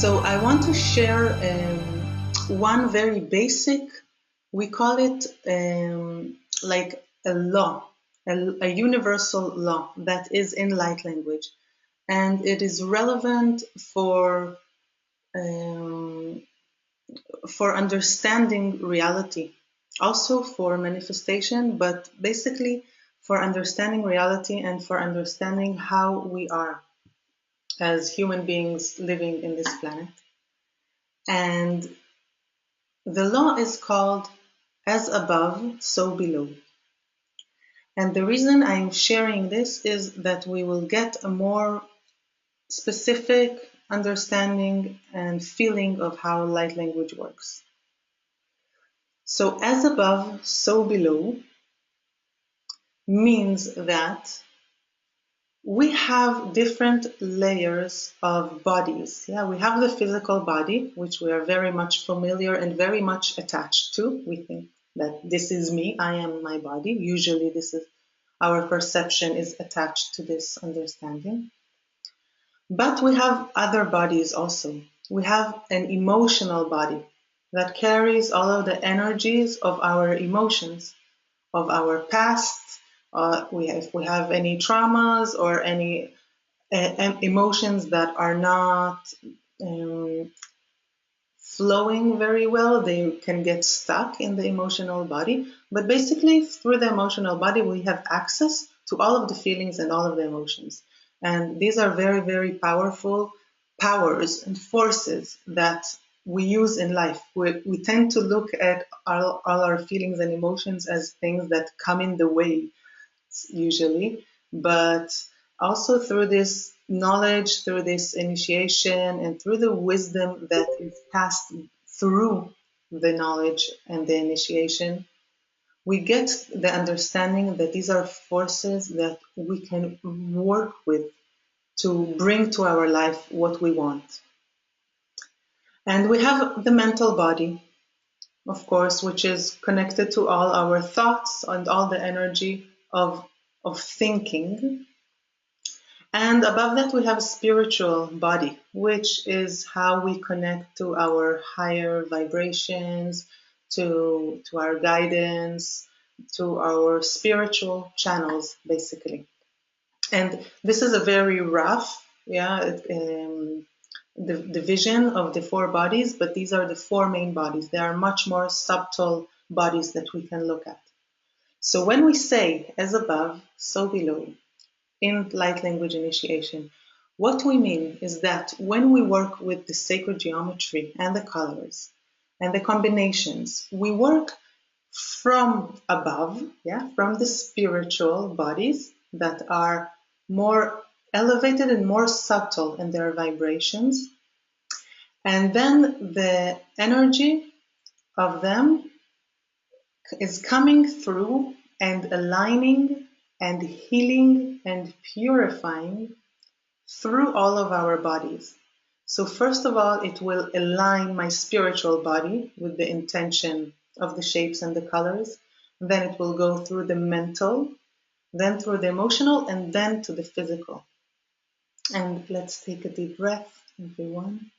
So I want to share one very basic, we call it like a law, a universal law that is in light language. And it is relevant um, for understanding reality, also for manifestation, but basically for understanding reality and for understanding how we are as human beings living in this planet. And the law is called as above, so below. And the reason I'm sharing this is that we will get a more specific understanding and feeling of how light language works. So as above, so below means that we have different layers of bodies. Yeah, we have the physical body, which we are very much familiar and very much attached to. We think that this is me, I am my body. Usually this is our perception is attached to this understanding. But we have other bodies also. We have an emotional body that carries all of the energies of our emotions, of our past. If we have any traumas or any emotions that are not flowing very well, they can get stuck in the emotional body. But basically, through the emotional body, we have access to all of the feelings and all of the emotions. And these are very, very powerful powers and forces that we use in life. We tend to look at all our feelings and emotions as things that come in the way, usually, but also through this knowledge, through this initiation, and through the wisdom that is passed through the knowledge and the initiation, we get the understanding that these are forces that we can work with to bring to our life what we want. And we have the mental body, of course, which is connected to all our thoughts and all the energy of thinking. And above that, we have a spiritual body, which is how we connect to our higher vibrations, to our guidance, to our spiritual channels, basically. And this is a very rough, the division of the four bodies, but these are the four main bodies. There are much more subtle bodies that we can look at. So when we say as above, so below, in light language initiation, what we mean is that when we work with the sacred geometry and the colors and the combinations, we work from above, from the spiritual bodies that are more elevated and more subtle in their vibrations. And then the energy of them is coming through and aligning and healing and purifying through all of our bodies. So first of all, it will align my spiritual body with the intention of the shapes and the colors. Then it will go through the mental, then through the emotional, and then to the physical. And let's take a deep breath, everyone.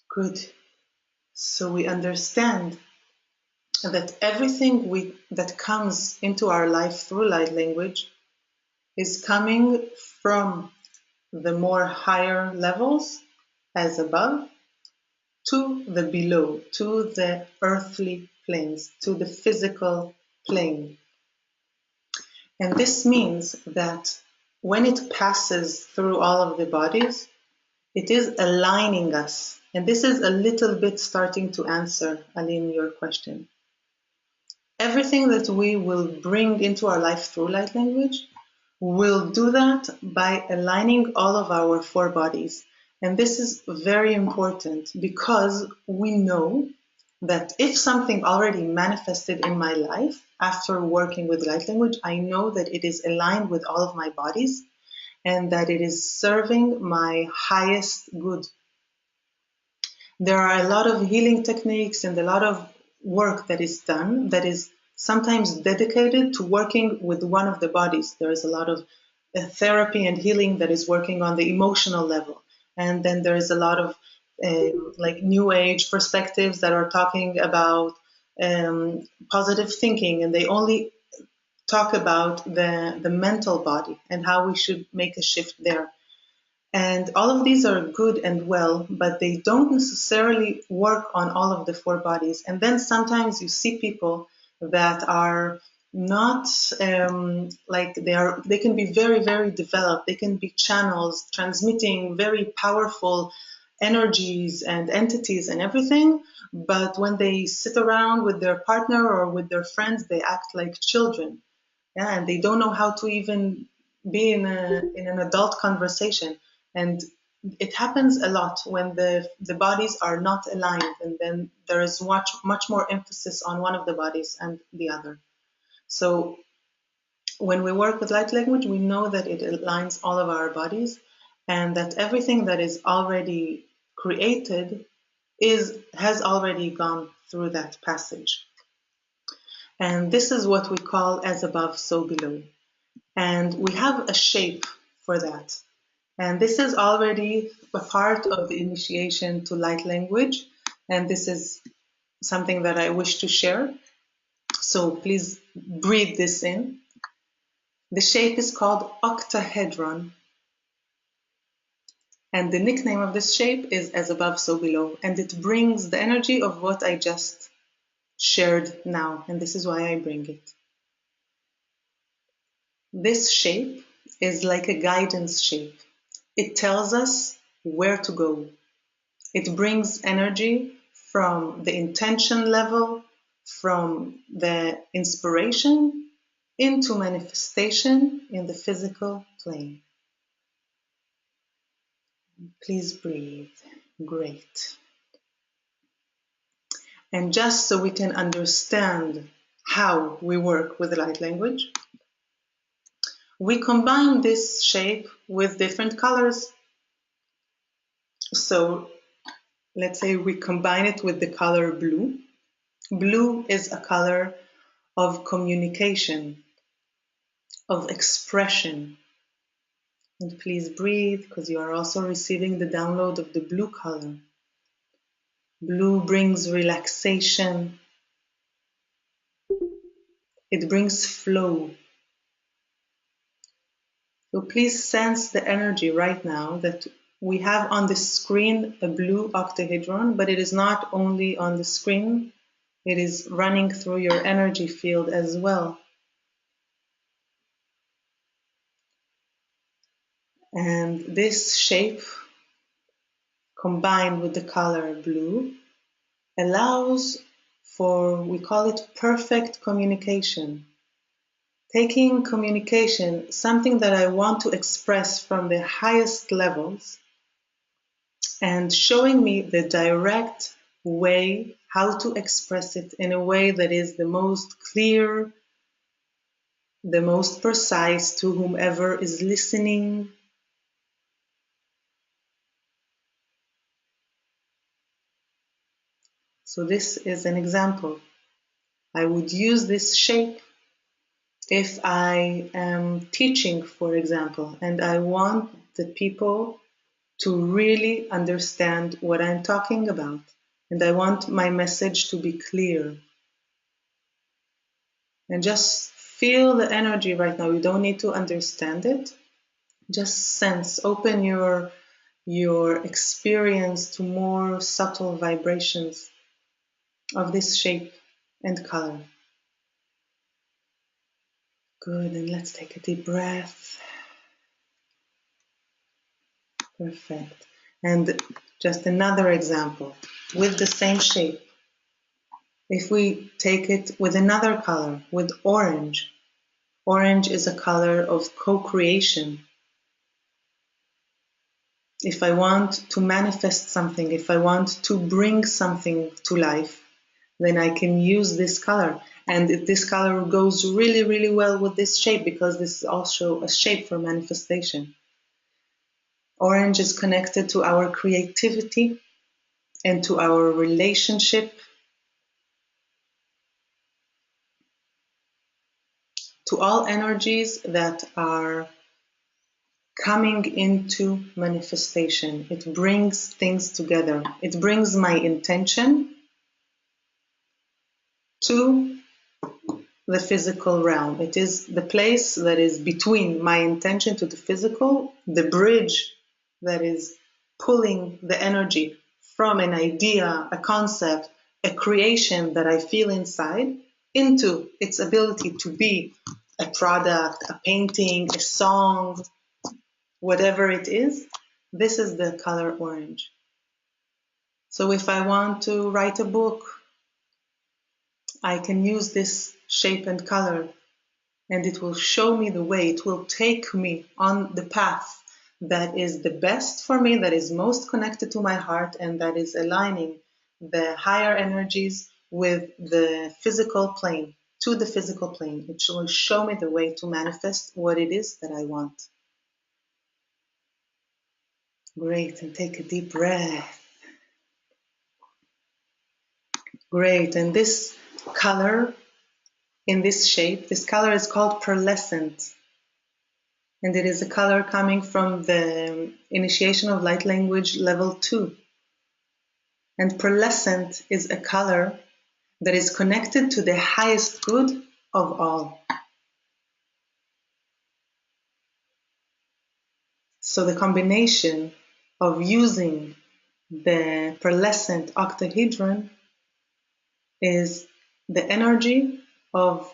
Good. So we understand that everything that comes into our life through light language is coming from the more higher levels as above to the below, to the earthly planes, to the physical plane. And this means that when it passes through all of the bodies, it is aligning us. And this is a little bit starting to answer, Aline, your question. Everything that we will bring into our life through light language, we'll do that by aligning all of our four bodies. And this is very important because we know that if something already manifested in my life after working with light language, I know that it is aligned with all of my bodies and that it is serving my highest good. There are a lot of healing techniques and a lot of work that is done that is sometimes dedicated to working with one of the bodies. There is a lot of therapy and healing that is working on the emotional level. And then there is a lot of like new age perspectives that are talking about positive thinking, and they only talk about the mental body and how we should make a shift there. And all of these are good and well, but they don't necessarily work on all of the four bodies. And then sometimes you see people that are not like they can be very, very developed. They can be channels transmitting very powerful energies and entities and everything. But when they sit around with their partner or with their friends, they act like children. Yeah, and they don't know how to even be in an adult conversation. And it happens a lot when the bodies are not aligned, and then there is much more emphasis on one of the bodies and the other. So when we work with light language, we know that it aligns all of our bodies, and that everything that is already created has already gone through that passage. And this is what we call as above, so below. And we have a shape for that. And this is already a part of the initiation to light language. And this is something that I wish to share. So please breathe this in. The shape is called octahedron. And the nickname of this shape is as above, so below. And it brings the energy of what I just shared now. And this is why I bring it. This shape is like a guidance shape. It tells us where to go. It brings energy from the intention level, from the inspiration into manifestation in the physical plane. Please breathe. Great. And just so we can understand how we work with light language, we combine this shape with different colors. So let's say we combine it with the color blue. Blue is a color of communication, of expression. And please breathe, because you are also receiving the download of the blue color. Blue brings relaxation. It brings flow. So please sense the energy right now that we have on the screen a blue octahedron, but it is not only on the screen, it is running through your energy field as well. And this shape, combined with the color blue, allows for, we call it perfect communication. Taking communication, something that I want to express from the highest levels, and showing me the direct way how to express it in a way that is the most clear, the most precise to whomever is listening. So this is an example. I would use this shape if I am teaching, for example, and I want the people to really understand what I'm talking about. And I want my message to be clear. And just feel the energy right now. You don't need to understand it. Just sense, open your experience to more subtle vibrations of this shape and color. Good, and let's take a deep breath. Perfect. And just another example with the same shape. If we take it with another color, with orange, orange is a color of co-creation. If I want to manifest something, if I want to bring something to life, then I can use this color. And this color goes really, really well with this shape because this is also a shape for manifestation. Orange is connected to our creativity and to our relationship, to all energies that are coming into manifestation. It brings things together. It brings my intention to the physical realm. It is the place that is between my intention to the physical, the bridge that is pulling the energy from an idea, a concept, a creation that I feel inside into its ability to be a product, a painting, a song, whatever it is. This is the color orange. So if I want to write a book, I can use this shape and color, and it will show me the way. It will take me on the path that is the best for me, that is most connected to my heart, and that is aligning the higher energies with the physical plane, to the physical plane. It will show me the way to manifest what it is that I want. Great, and take a deep breath. Great, and this color, in this shape, this color is called pearlescent. And it is a color coming from the initiation of light language level 2. And pearlescent is a color that is connected to the highest good of all. So the combination of using the pearlescent octahedron is the energy of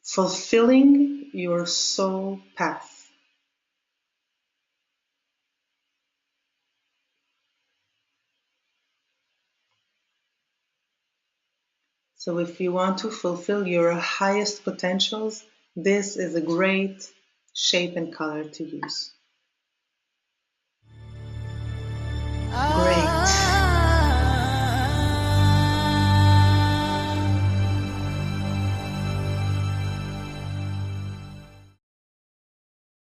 fulfilling your soul path. So if you want to fulfill your highest potentials, this is a great shape and color to use.